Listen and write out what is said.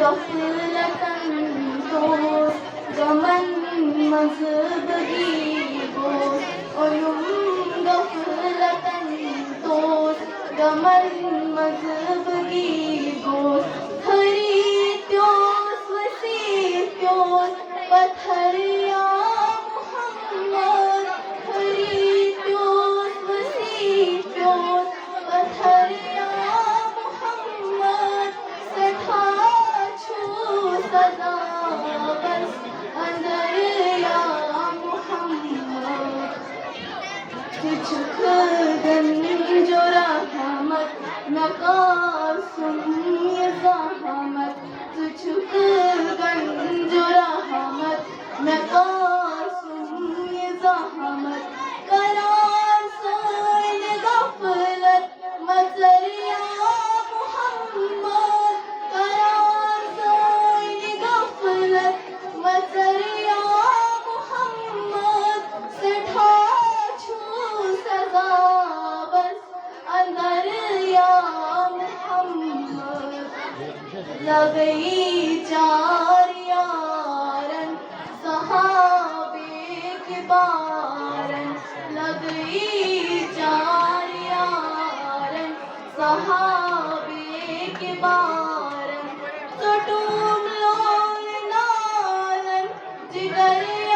गफलतन दोष गमन मजबगी गोश ओयुम गफलतन दोष गमन मजबगी गोश हरी त्योस वसी त्योस पत्थर या मोहम्मद हरी त्योस वसी त्योस पत्थर या मोहम्मद सठा छू सदा बस अंदर या मोहम्मद तुझ गंजो रहमत नकासुम ये ज़हमत तुझ गंजो रहमत नकासुम ये ज़हमत करार सोइन गफलत मजरिया मोहम्मद करार सोइन गफलत मजरिया मोहम्मद सठा छू सजा बस अंदर या मोहम्मद लगई चार यारन सहाबे के बारन लगई चार यारन सहाबे के बारन तो टूम लोल नालन जिगर